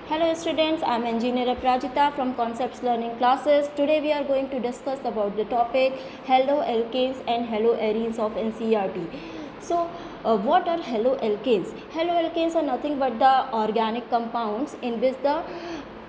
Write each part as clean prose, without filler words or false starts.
Hello students, I am engineer Aprajita from Concepts Learning Classes. Today we are going to discuss about the topic haloalkanes and haloarenes of NCERT. So what are haloalkanes? Haloalkanes are nothing but the organic compounds in which the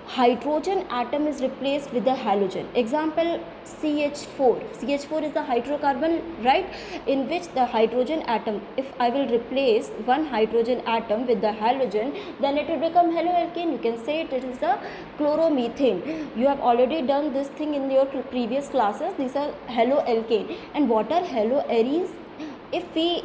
hydrogen atom is replaced with the halogen. Example CH4. CH4 is the hydrocarbon, right, in which the hydrogen atom, if I will replace one hydrogen atom with the halogen, then it will become haloalkane. You can say it is the chloromethane. You have already done this thing in your previous classes. These are haloalkane. And what are haloarenes? If we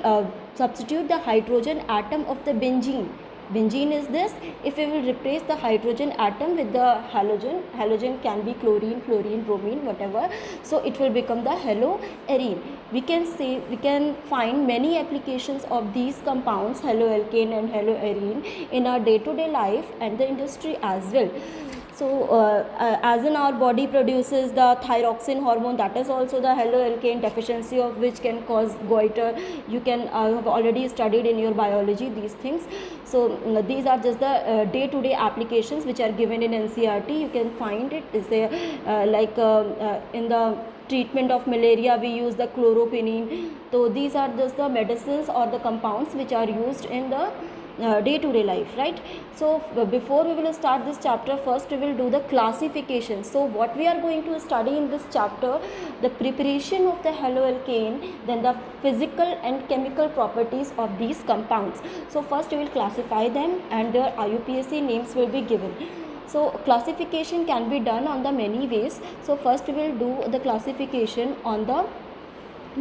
substitute the hydrogen atom of the benzene is this. If we will replace the hydrogen atom with the halogen can be chlorine, bromine, whatever, so it will become the haloarene. We can find many applications of these compounds, haloalkane and haloarene, in our day-to-day life and the industry as well. So as in our body produces the thyroxine hormone, that is also the haloalkane, deficiency of which can cause goiter. You can have already studied in your biology these things. So these are just the day-to-day applications which are given in NCERT. You can find it is there in the treatment of malaria we use the chloropinine. So these are just the medicines or the compounds which are used in the day-to-day life, right? So before we will start this chapter, first we will do the classification. So what we are going to study in this chapter, the preparation of the haloalkane, then the physical and chemical properties of these compounds. So first we will classify them and their IUPAC names will be given. So classification can be done on the many ways. So first we will do the classification on the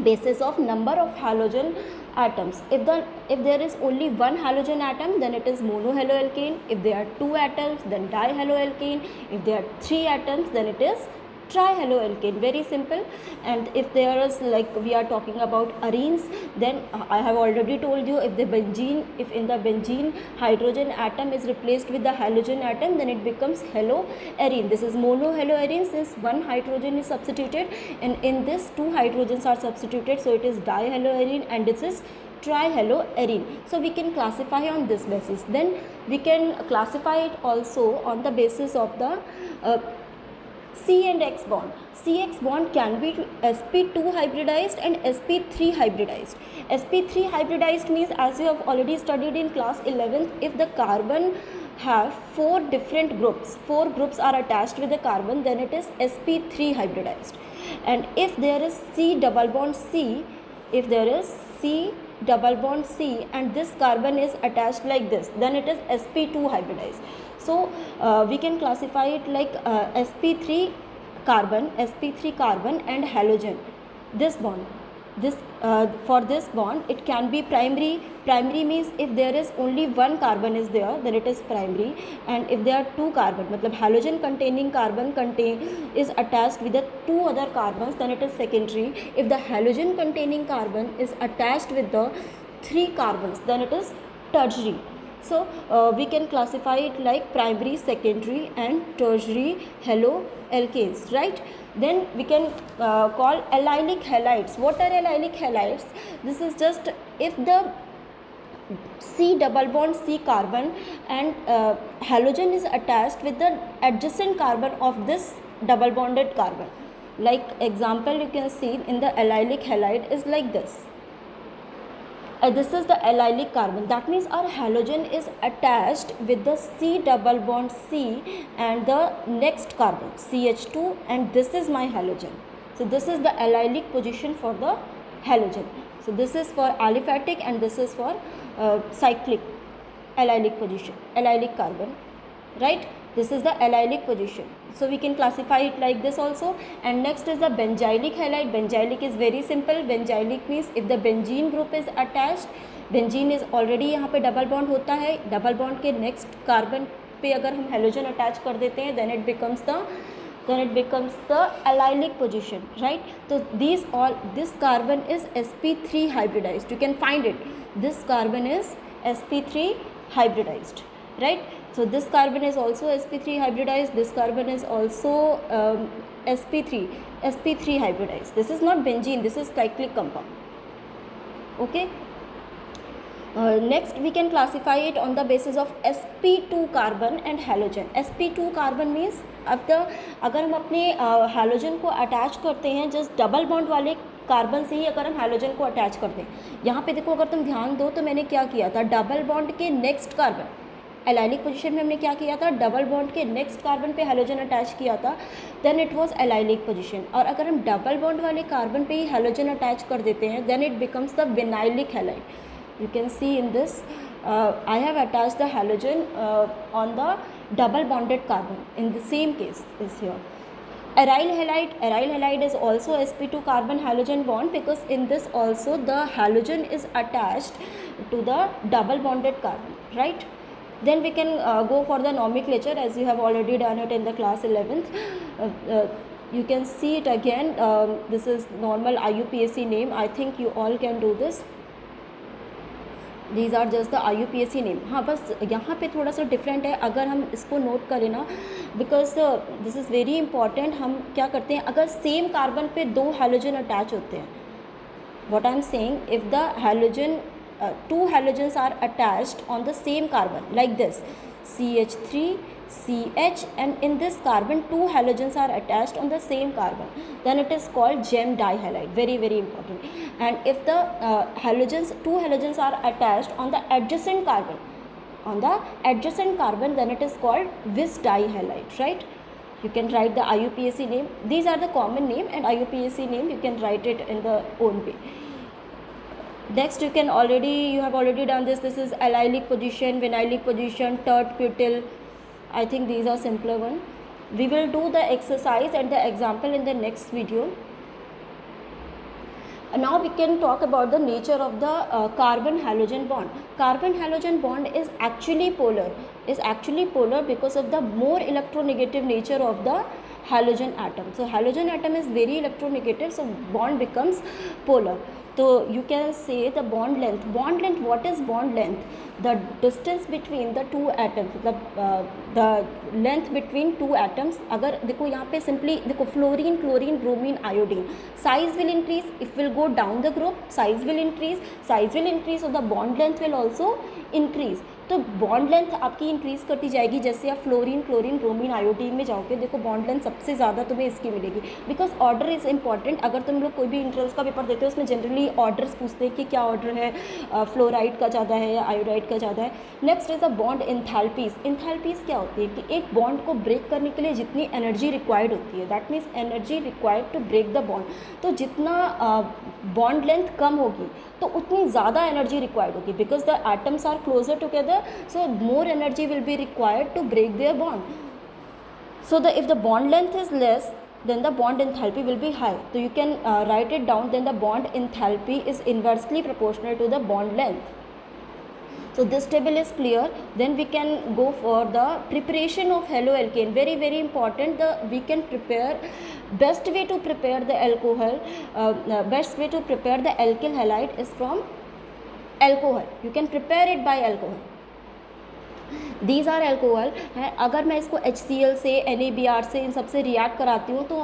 basis of number of halogen atoms. If there is only one halogen atom, then it is monohaloalkane. If there are two atoms, then dihaloalkane. If there are three atoms, then it is trihaloalkane. Very simple. And if there is, like we are talking about arenes, then I have already told you, if in the benzene hydrogen atom is replaced with the halogen atom, then it becomes haloarene. This is monohaloarene since one hydrogen is substituted, and in this two hydrogens are substituted, so it is dihaloarene, and this is trihaloarene. So we can classify on this basis. Then we can classify it also on the basis of the C and X bond. CX bond can be sp2 hybridized and sp3 hybridized. Sp3 hybridized means, as you have already studied in class 11th, if the carbon have four different groups, four groups are attached with the carbon, then it is sp3 hybridized. And if there is C double bond C, if there is C double bond C and this carbon is attached like this, then it is sp2 hybridized. So we can classify it like sp3 carbon and halogen. This bond, for this bond it can be primary. Primary means if there is only one carbon is there, then it is primary. And if there are two carbon, matlab halogen containing carbon is attached with the two other carbons, then it is secondary. If the halogen containing carbon is attached with the three carbons, then it is tertiary. So we can classify it like primary, secondary and tertiary haloalkanes, right? Then we can call allylic halides. What are allylic halides? This is just if the C double bond C carbon and halogen is attached with the adjacent carbon of this double bonded carbon. Like example you can see in the allylic halide is like this. This is the allylic carbon. That means our halogen is attached with the C double bond C and the next carbon CH2, and this is my halogen. So this is the allylic position for the halogen. So this is for aliphatic and this is for cyclic allylic position, allylic carbon, right? This is the allylic position. So we can classify it like this also. And next is the benzylic halide. Benzylic is very simple. Benzylic means if the benzene group is attached, benzene is already यहाँ पे double bond होता है, double bond के next carbon पे अगर हम halogen attach कर देते हैं, then it becomes the allylic position, right? So this carbon is sp3 hybridized. You can find it. This carbon is sp3 hybridized, right? So this carbon is also sp3 hybridized. This carbon is also sp3 hybridized. This is not benzene. This is cyclic compound. Okay. Next we can classify it on the basis of sp2 carbon and halogen. sp2 carbon means अगर हम अपने halogen को attach करते हैं just double bond वाले carbon से ही अगर हम हैलोजन को अटैच करते हैं, यहाँ पे देखो अगर तुम ध्यान दो तो मैंने क्या किया था, डबल बॉन्ड के नेक्स्ट कार्बन एलाइलिक पोजीशन में हमने क्या किया था, डबल बॉन्ड के नेक्स्ट कार्बन पे हैलोजन अटैच किया था, then it was allylic position. और अगर हम डबल बॉन्ड वाले कार्बन पे ही हैलोजन अटैच कर देते हैं then it becomes the vinylic halide. You can see in this I have attached the halogen on the double bonded carbon. In the same case is here. Aryl halide is also sp2 carbon halogen bond, because in this also the halogen is attached to the double bonded carbon, right? Then we can go for the nomenclature as you have already done it in the class 11th. You can see it again. This is normal IUPAC name. I think you all can do this. These are just the IUPAC name. हाँ बस यहाँ पे थोड़ा सा different है, अगर हम इसको नोट करें ना, because this is very important. हम क्या करते हैं, अगर सेम कार्बन पे दो हैलोजन अटैच होते हैं, what I am saying, if the halogen two halogens are attached on the same carbon like this, CH3 CH, and in this carbon two halogens are attached on the same carbon, then it is called gem dihalide. Very very important. And if the two halogens are attached on the adjacent carbon, then it is called vis dihalide, right? You can write the IUPAC name. These are the common name, and IUPAC name you can write it in the own way. Next you have already done this. This is allylic position, vinylic position, tert butyl. I think these are simpler one. We will do the exercise and the example in the next video. Now we can talk about the nature of the carbon halogen bond. Carbon halogen bond is actually polar because of the more electronegative nature of the halogen atom. So halogen atom is very electronegative, so bond becomes polar. So you can say the bond length. What is bond length? The distance between the two atoms, the length between two atoms. अगर देखो यहाँ पे simply देखो fluorine, chlorine, bromine, iodine, size will increase if will go down the group, size will increase, so the bond length will also increase. तो bond length आपकी increase करती जाएगी जैसे आप फ्लोरीन, क्लोरीन, ब्रोमीन, आयोडीन में जाओगे. देखो बॉन्ड लेंथ सबसे ज़्यादा तुम्हें इसकी मिलेगी, बिकॉज ऑर्डर इज़ इंपॉर्टेंट. अगर तुम लोग कोई भी इंट्रेंस का पेपर देते हो उसमें जनरली ऑर्डर्स पूछते हैं कि क्या ऑर्डर है, फ्लोराइड का ज़्यादा है या आयोडाइड का ज़्यादा है. Next is a bond enthalpies. Enthalpies क्या होती है कि एक बॉन्ड को ब्रेक करने के लिए जितनी एनर्जी रिक्वायर्ड होती है, that means energy required to break the bond. तो जितना बॉन्ड लेंथ कम होगी तो उतनी ज़्यादा एनर्जी रिक्वायर्ड होगी, because the atoms are closer together, so more energy will be required to break their bond. So if the bond length is less, then the bond enthalpy will be high. So you can write it down, then the bond enthalpy is inversely proportional to the bond length. So this table is clear. Then we can go for the preparation of haloalkane. Very very important. We can prepare, best way to prepare the alcohol, best way to prepare the alkyl halide is from alcohol. You can prepare it by alcohol. These are alcohol है. अगर मैं इसको HCl से, NaBr से, इन सब से react कराती हूँ तो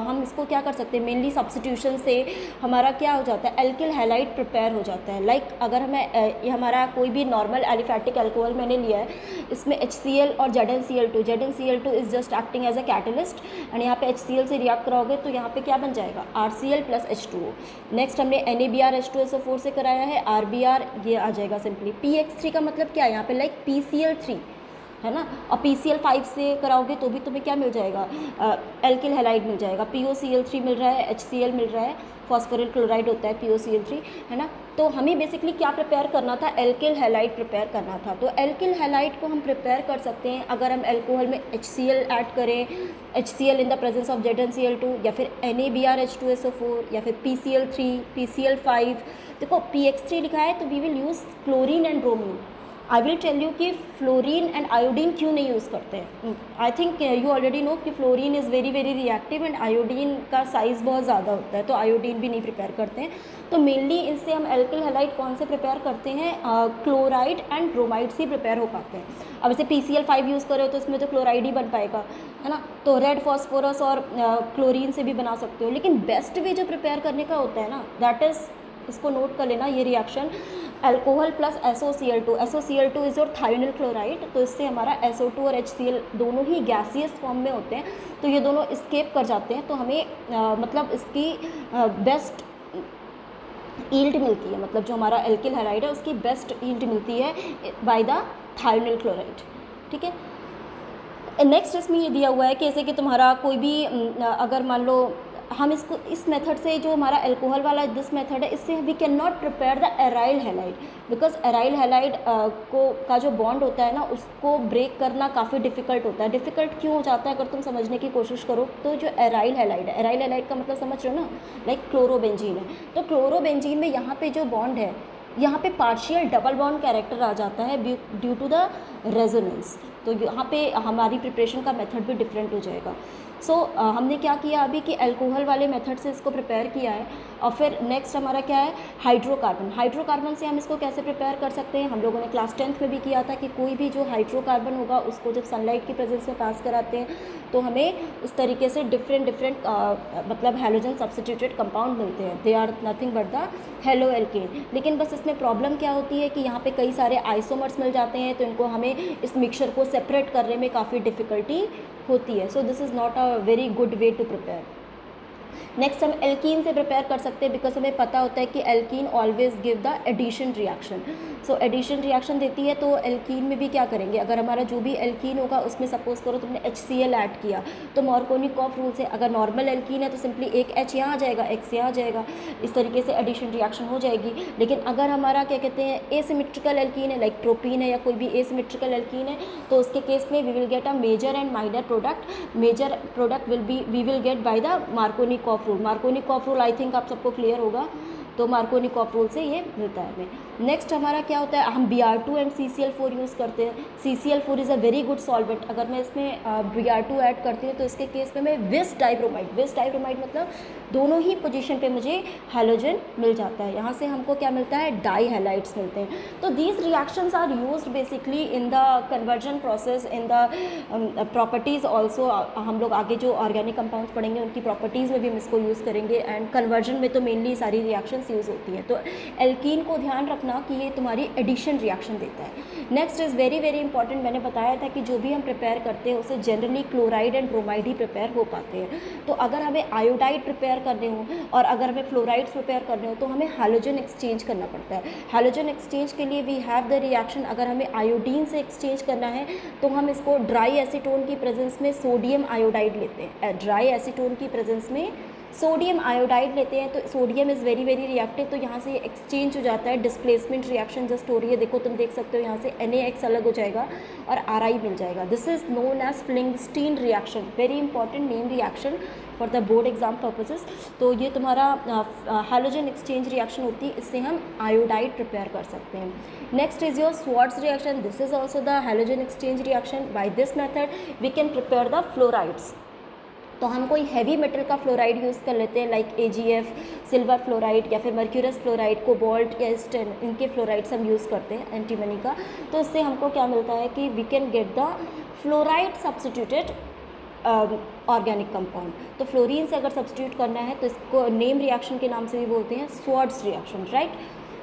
हम इसको क्या कर सकते हैं, मेनली सब्सटीट्यूशन से हमारा क्या हो जाता है, एल्किल हैलाइड प्रिपेयर हो जाता है. लाइक अगर हमें हमारा कोई भी नॉर्मल एलिफैटिक एल्कोहल मैंने लिया है, इसमें HCl और ZnCl2 is just acting as a catalyst, and यहाँ पे HCl से रिएक्ट कराओगे तो यहाँ पे क्या बन जाएगा, RCl प्लस H2O. नेक्स्ट हमने NaBr H2SO4 से कराया है, RBr ये आ जाएगा सिंपली. PX3 का मतलब क्या है यहाँ पे, लाइक PCl3 है ना, और PCl5 से कराओगे तो भी तुम्हें क्या मिल जाएगा, एल्किल हैलाइड मिल जाएगा. POCl3 मिल रहा है, HCl मिल रहा है, फॉस्फोरिल क्लोराइड होता है POCl3, है ना. तो हमें बेसिकली क्या प्रिपेयर करना था, एल्किल हैलाइड प्रिपेयर करना था. तो एल्किल हैलाइड को हम प्रिपेयर कर सकते हैं अगर हम एल्कोहल में HCl ऐड करें, HCl in the presence of ZnCl2, या फिर NaBr H2SO4, या फिर PCl3, PCl5. देखो PX3 लिखा है तो we will use chlorine and bromine. I will tell you कि फ्लोरीन एंड आयोडीन क्यों नहीं यूज़ करते हैं. I think you already know कि fluorine is very very reactive and iodine का साइज़ बहुत ज़्यादा होता है, तो आयोडीन भी नहीं प्रिपेयर करते हैं. तो मेनली इससे हम एल्किल हैलाइड कौन से प्रिपेयर करते हैं, क्लोराइड एंड ब्रोमाइड से प्रिपेयर हो पाते हैं. अब जैसे PCl5 यूज़ करें तो इसमें तो क्लोराइड ही बन पाएगा, है ना. तो रेड फॉस्फोरस और क्लोरीन से भी बना सकते हो, लेकिन बेस्ट वे जो प्रिपेयर करने का होता है ना, दैट इज़ इसको नोट कर लेना, ये reaction alcohol plus SOCl2, SOCl2 is your thionyl chloride, तो इससे हमारा SO2 और HCl दोनों ही गैसियस फॉर्म में होते हैं, तो ये दोनों एस्केप कर जाते हैं, तो हमें मतलब इसकी बेस्ट ईल्ड मिलती है, मतलब जो हमारा एल्किल हैलाइड है उसकी बेस्ट ईल्ड मिलती है बाय द थायोनिल क्लोराइड। ठीक है, नेक्स्ट इसमें ये दिया हुआ है कि जैसे कि तुम्हारा कोई भी अगर मान लो हम इसको इस मेथड से, जो हमारा अल्कोहल वाला दिस मेथड है, इससे we can not prepare the aryl halide, because aryl halide को का जो बॉन्ड होता है ना उसको ब्रेक करना काफ़ी डिफ़िकल्ट होता है। डिफ़िकल्ट क्यों हो जाता है, अगर तुम समझने की कोशिश करो तो जो एराइल हैलाइड है, एराइल हैलाइड का मतलब समझ रहे हो ना, लाइक क्लोरोबेंजीन है, तो क्लोरोबेंजीन में यहाँ पे जो बॉन्ड है, यहाँ पे पार्शियल डबल बॉन्ड कैरेक्टर आ जाता है ड्यू टू द रेजोनेंस, तो यहाँ पे हमारी प्रिपरेशन का मेथड भी डिफरेंट हो जाएगा। सो हमने क्या किया अभी कि अल्कोहल वाले मेथड से इसको प्रिपेयर किया है, और फिर नेक्स्ट हमारा क्या है, हाइड्रोकार्बन। हाइड्रोकार्बन से हम इसको कैसे प्रिपेयर कर सकते हैं, हम लोगों ने क्लास 10th में भी किया था कि कोई भी जो हाइड्रोकार्बन होगा उसको जब सनलाइट की प्रेजेंस में पास कराते हैं तो हमें इस तरीके से डिफरेंट मतलब हैलोजन सब्स्टिट्यूटेड कंपाउंड मिलते हैं, they are nothing but the halo alkane. लेकिन बस इसमें प्रॉब्लम क्या होती है कि यहाँ पे कई सारे आइसोमर्स मिल जाते हैं, तो इनको हमें इस मिक्सचर को सेपरेट करने में काफ़ी डिफ़िकल्टी होती है, so this is not a very good way to prepare. Next हम एल्कीन से प्रिपेयर कर सकते हैं, बिकॉज हमें पता होता है कि alkene always give the addition reaction, so addition reaction देती है, तो एल्कीन में भी क्या करेंगे, अगर हमारा जो भी एल्कीन होगा उसमें सपोज करो तुमने HCl ऐड किया, तो मार्कोनिकॉफ रूल से अगर नॉर्मल एल्कीन है तो सिंपली एक H यहाँ आ जाएगा, X यहाँ आ जाएगा, इस तरीके से एडिशन रिएक्शन हो जाएगी। लेकिन अगर हमारा क्या कहते हैं एसिमेट्रिकल एल्कीन है, लाइक ट्रोपीन है या कोई भी एसिमेट्रिकल एल्कीन है, तो उसके केस में we will get a major and minor product, major product we will get by the Markovnikov rule. Markovnikov rule I think आप सबको क्लियर होगा, तो मार्कोनिकॉफ रूल से ये मिलता है हमें। नेक्स्ट हमारा क्या होता है, हम Br2 एंड CCl4 यूज़ करते हैं। CCl4 is a very good solvent, अगर मैं इसमें Br2 ऐड करती हूँ तो इसके केस में मैं विस डाइब्रोमाइड मतलब दोनों ही पोजीशन पे मुझे हैलोजन मिल जाता है, यहाँ से हमको क्या मिलता है, डाई हैलाइड्स मिलते हैं। तो these reactions are used basically in the conversion process, in the properties also. हम लोग आगे जो ऑर्गेनिक कंपाउंड्स पढ़ेंगे उनकी प्रॉपर्टीज़ में भी हम इसको यूज़ करेंगे, एंड कन्वर्जन में तो मेनली सारी रिएक्शंस यूज़ होती हैं। तो एल्कीन को ध्यान रखना कि ये तुम्हारी एडिशन रिएक्शन देता है। Next is very very important, मैंने बताया था कि जो भी हम प्रिपेयर करते हैं उसे generally chloride and bromide he prepare हो पाते हैं। तो अगर हमें आयोडाइड प्रिपेयर करने हो और अगर हमें फ्लोराइड्स प्रिपेयर करने हो तो हमें हैलोजन एक्सचेंज करना पड़ता है। हैलोजन एक्सचेंज के लिए वी हैव द रिएक्शन, अगर हमें आयोडीन से एक्सचेंज करना है तो हम इसको ड्राई एसीटोन की प्रेजेंस में सोडियम आयोडाइड लेते हैं, ड्राई एसीटोन की प्रेजेंस में सोडियम आयोडाइड लेते हैं, तो sodium is very very reactive, तो यहाँ से ये एक्सचेंज हो जाता है, डिस्प्लेसमेंट रिएक्शन जस्ट हो रही है। देखो तुम देख सकते हो यहाँ से NaX अलग हो जाएगा और Ri मिल जाएगा। This is known as Finkelstein reaction, very important name reaction for the board exam purposes. तो ये तुम्हारा हैलोजन एक्सचेंज रिएक्शन होती है, इससे हम आयोडाइड प्रिपेयर कर सकते हैं। Next is your Swarts reaction, this is also the halogen exchange reaction. By this method we can prepare the fluorides. तो हम कोई हैवी मेटल का फ्लोराइड यूज़ कर लेते हैं, लाइक AgF, सिल्वर फ्लोराइड या फिर मर्क्यूरस फ्लोराइड, कोबाल्ट या स्टेन, इनके फ्लोराइड्स हम यूज़ करते हैं एंटीमनी का। तो इससे हमको क्या मिलता है कि we can get the fluoride substituted organic compound. तो फ्लोरीन से अगर सब्स्टिट्यूट करना है तो इसको नेम रिएक्शन के नाम से भी बोलते हैं स्वार्ट्ज रिएक्शन, राइट।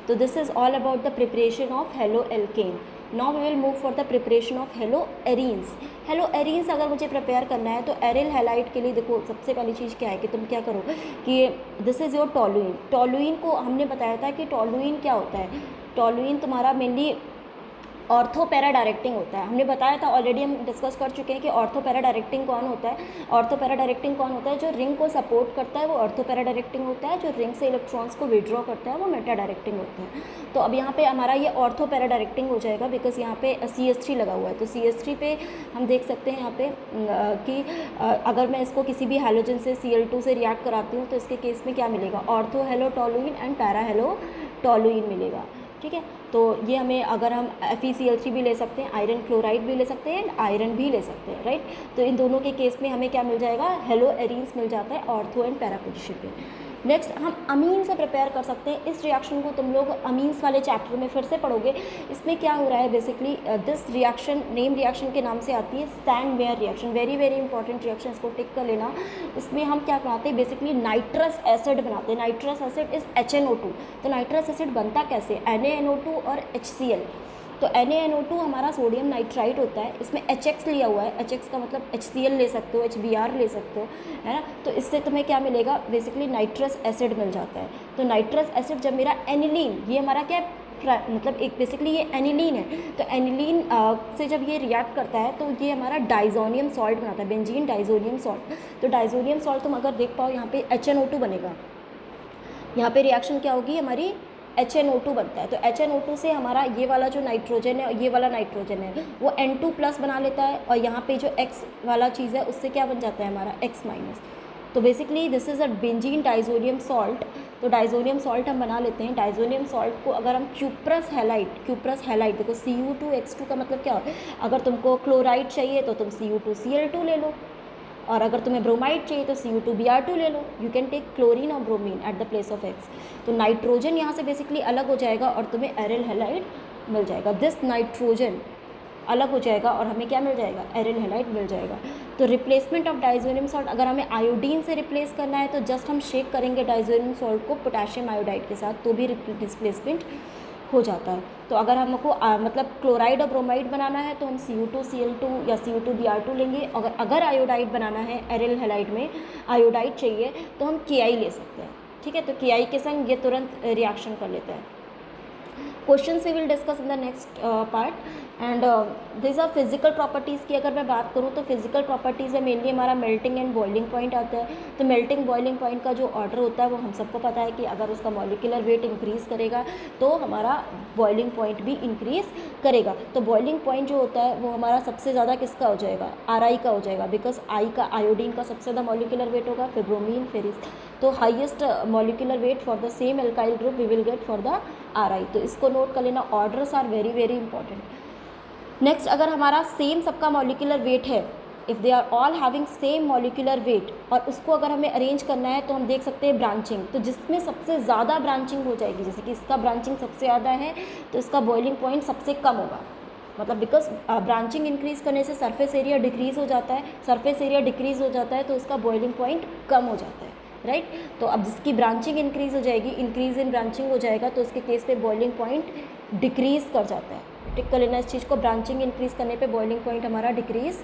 तो this is all about the preparation of halo alkane. Now we will move for the preparation of halo arenes. Halo arenes अगर मुझे प्रिपेयर करना है तो एरिल हैलाइड के लिए देखो सबसे पहली चीज़ क्या है कि तुम क्या करो कि this is your toluene. Toluene को हमने बताया था कि टोलुइन क्या होता है, टोलुइन तुम्हारा मेनली ऑर्थो पैरा डायरेक्टिंग होता है। हमने बताया था ऑलरेडी, हम डिस्कस कर चुके हैं कि ऑर्थो पैरा डायरेक्टिंग कौन होता है। ऑर्थो पैरा डायरेक्टिंग कौन होता है, जो रिंग को सपोर्ट करता है वो ऑर्थो पैरा डायरेक्टिंग होता है, जो रिंग से इलेक्ट्रॉन्स को विड्रॉ करता है वो मेटा डायरेक्टिंग होता है। तो अब यहाँ पे हमारा ये ऑर्थो पैरा डायरेक्टिंग हो जाएगा, बिकॉज यहाँ पे CH3 लगा हुआ है। तो CH3 पे हम देख सकते हैं यहाँ पे कि अगर मैं इसको किसी भी हैलोजन से Cl2 से रिएक्ट कराती हूँ तो इसके केस में क्या मिलेगा, ortho hello toluene and para hello toluene मिलेगा, ठीक है। तो ये हमें अगर हम FeCl3 भी ले सकते हैं, आयरन क्लोराइड भी ले सकते हैं, आयरन भी ले सकते हैं, राइट। तो इन दोनों के केस में हमें क्या मिल जाएगा, हेलो एरीन्स मिल जाता है ऑर्थो एंड पैरा पोजीशन पे। नेक्स्ट हम अमीन से प्रिपेयर कर सकते हैं। इस रिएक्शन को तुम लोग अमीन्स वाले चैप्टर में फिर से पढ़ोगे। इसमें क्या हो रहा है basically, this reaction name reaction के नाम से आती है Sandmeyer reaction, very very important reaction, इसको टिक कर लेना। इसमें हम क्या बनाते हैं बेसिकली नाइट्रस एसिड बनाते हैं। Nitrous acid is HNO2। तो नाइट्रस एसिड बनता कैसे, NaNO2 और HCl। तो NaNO2 हमारा सोडियम नाइट्राइट होता है, इसमें HX लिया हुआ है, HX का मतलब HCl ले सकते हो, HBr ले सकते हो, है ना। तो इससे तुम्हें क्या मिलेगा बेसिकली नाइट्रस एसिड मिल जाता है। तो नाइट्रस एसिड जब मेरा एनिलीन, ये हमारा क्या है मतलब एक बेसिकली ये एनिलीन है, तो एनिलीन से जब ये रिएक्ट करता है तो ये हमारा डाइजोनियम सॉल्ट बनाता है, बेंजीन डाइजोनियम सॉल्ट। तो डाइजोनियम सॉल्ट तुम अगर देख पाओ यहाँ पे HNO2 बनेगा, यहाँ पे रिएक्शन क्या होगी हमारी HNO2 बनता है। तो HNO2 से हमारा ये वाला जो नाइट्रोजन है, ये वाला नाइट्रोजन है वो N2+ बना लेता है, और यहाँ पे जो X वाला चीज़ है उससे क्या बन जाता है हमारा X-। तो basically this is a benzene diazonium salt. तो डाइजोनियम सॉल्ट हम बना लेते हैं। डाइजोनियम सॉल्ट को अगर हम क्यूप्रस हैलाइड देखो Cu2X2 का मतलब क्या होता है, अगर तुमको क्लोराइड चाहिए तो तुम Cu2Cl2 ले लो, और अगर तुम्हें ब्रोमाइड चाहिए तो Cu2Br2 ले लो। यू कैन टेक क्लोरीन और bromine at the place of X। तो नाइट्रोजन यहाँ से बेसिकली अलग हो जाएगा और तुम्हें एरिल हैलाइड मिल जाएगा। दिस नाइट्रोजन अलग हो जाएगा और हमें क्या मिल जाएगा, एरिल हैलाइड मिल जाएगा। तो रिप्लेसमेंट ऑफ डाइजोनियम सॉल्ट, अगर हमें आयोडीन से रिप्लेस करना है तो जस्ट हम शेक करेंगे डाइजोनियम सॉल्ट को पोटेशियम आयोडाइड के साथ, तो भी डिस्प्लेसमेंट हो जाता है। तो अगर हमको मतलब क्लोराइड और ब्रोमाइड बनाना है तो हम Cu2Cl2 या Cu2Br2 लेंगे। अगर आयोडाइड बनाना है, एरिल हैलाइड में आयोडाइड चाहिए तो हम Ki ले सकते हैं, ठीक है। तो Ki के संग ये तुरंत रिएक्शन कर लेते हैं। Questions we will discuss in the next part. And this are physical properties की अगर मैं बात करूँ तो फिजिकल प्रॉपर्टीज़ में मेनली हमारा मेल्टिंग एंड बॉइलिंग पॉइंट आता है। तो मेल्टिंग बॉइलिंग पॉइंट का जो ऑर्डर होता है वो हम सबको पता है कि अगर उसका मॉलिक्यूलर वेट इंक्रीज़ करेगा तो हमारा बॉइलिंग पॉइंट भी इंक्रीज़ करेगा। तो बॉइलिंग पॉइंट जो होता है वो हमारा सबसे ज़्यादा किसका हो जाएगा, Ri का हो जाएगा, बिकॉज I का आयोडीन का सबसे ज़्यादा मॉलिक्यूलर वेट होगा, फिर ब्रोमीन, फिर इस। तो highest molecular weight for the same alkyl group we will get for the Ri। तो इसको नोट कर लेना, orders are very very important. Next, अगर हमारा सेम सबका मॉलिक्यूलर वेट है, if they are all having same molecular weight, और उसको अगर हमें अरेंज करना है तो हम देख सकते हैं ब्रांचिंग। तो जिसमें सबसे ज़्यादा ब्रांचिंग हो जाएगी, जैसे कि इसका ब्रांचिंग सबसे ज़्यादा है तो इसका बॉइलिंग पॉइंट सबसे कम होगा, मतलब बिकॉज ब्रांचिंग इंक्रीज़ करने से सरफेस एरिया डिक्रीज़ हो जाता है, सरफेस एरिया डिक्रीज़ हो जाता है तो उसका बॉइलिंग पॉइंट कम हो जाता है, राइट। तो अब जिसकी ब्रांचिंग इंक्रीज़ हो जाएगी, इंक्रीज़ इन ब्रांचिंग हो जाएगा, तो उसके केस पे बॉइलिंग पॉइंट डिक्रीज़ कर जाता है। टिक कर लेना इस चीज़ को, ब्रांचिंग इंक्रीज़ करने पे बॉइलिंग पॉइंट हमारा डिक्रीज़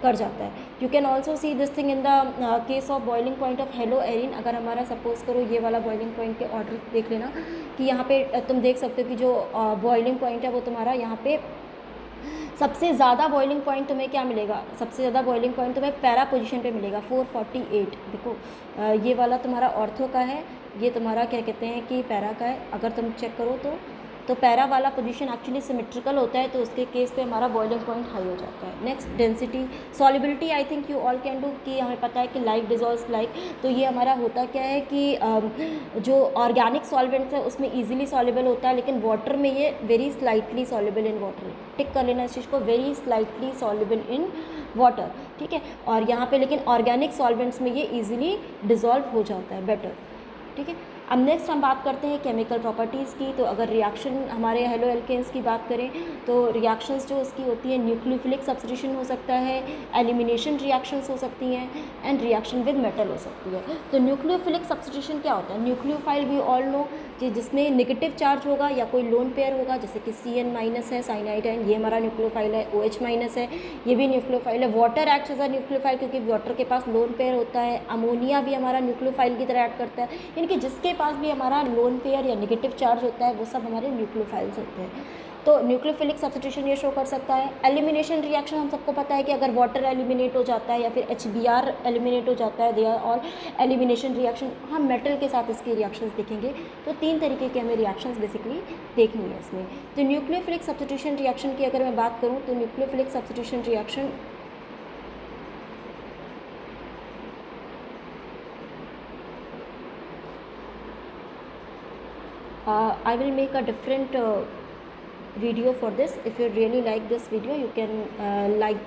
कर जाता है। You can also see this thing in the case of boiling point of hello Erin. अगर हमारा सपोज करो ये वाला बॉइलिंग पॉइंट के ऑर्डर देख लेना कि यहाँ पे तुम देख सकते हो कि जो बॉइलिंग पॉइंट है वो तुम्हारा यहाँ पे सबसे ज़्यादा बॉइलिंग पॉइंट तुम्हें क्या मिलेगा, सबसे ज़्यादा बॉइलिंग पॉइंट तुम्हें पैरा पोजीशन पे मिलेगा 448। देखो ये वाला तुम्हारा ऑर्थो का है, ये तुम्हारा क्या कहते हैं कि पैरा का है। अगर तुम चेक करो तो पैरा वाला पोजीशन एक्चुअली सिमेट्रिकल होता है, तो उसके केस पे हमारा बॉइलिंग पॉइंट हाई हो जाता है। Next, density solubility, I think you all can do, कि हमें पता है कि लाइक डिजॉल्व्स लाइक। तो ये हमारा होता क्या है कि जो ऑर्गेनिक सॉल्वेंट्स है उसमें ईजिली सॉल्युबल होता है, लेकिन वाटर में ये very slightly soluble in water. Tick कर लेना इस चीज़ को, very slightly soluble in water, ठीक है। और यहाँ पे लेकिन ऑर्गेनिक सॉल्वेंट्स में ये ईजिली डिजॉल्व हो जाता है बेटर, ठीक है। अब नेक्स्ट हम बात करते हैं केमिकल प्रॉपर्टीज़ की। तो अगर रिएक्शन हमारे हेलो एल्केन्स की बात करें तो रिएक्शंस जो उसकी होती है, न्यूक्लियोफिलिक सब्स्टिट्यूशन हो सकता है, एलिमिनेशन रिएक्शंस हो सकती हैं, एंड रिएक्शन विद मेटल हो सकती है। तो न्यूक्लियोफिलिक सब्स्टिट्यूशन क्या होता है, न्यूक्लियोफाइल वी ऑल नो कि जिसमें नेगेटिव चार्ज होगा या कोई लोन पेयर होगा, जैसे कि CN- है, साइनाइड है, ये हमारा न्यूक्लियोफाइल है। OH- है, ये भी न्यूक्लियोफाइल है। Water acts as a nucleophile क्योंकि वाटर के पास लोन पेयर होता है। अमोनिया भी हमारा न्यूक्लियोफाइल की तरह एक्ट करता है, यानी कि जिसके पास भी हमारा लोन पेयर या नेगेटिव चार्ज होता है वो सब हमारे न्यूक्लियोफाइल्स होते हैं। तो न्यूक्लियोफिलिक सब्स्टिट्यूशन ये शो कर सकता है। एलिमिनेशन रिएक्शन हम सबको पता है कि अगर वाटर एलिमिनेट हो जाता है या फिर HBr एलिमिनेट हो जाता है, they are all elimination reaction. हम मेटल के साथ इसके रिएक्शंस देखेंगे, तो 3 तरीके के हमें रिएक्शंस बेसिकली देखनी है इसमें। तो न्यूक्लियोफिलिक सब्स्टिट्यूशन रिएक्शन की अगर मैं बात करूँ तो nucleophilic substitution reaction I will make a different video for this. If you really like this video, you can like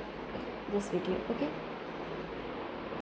this video, okay.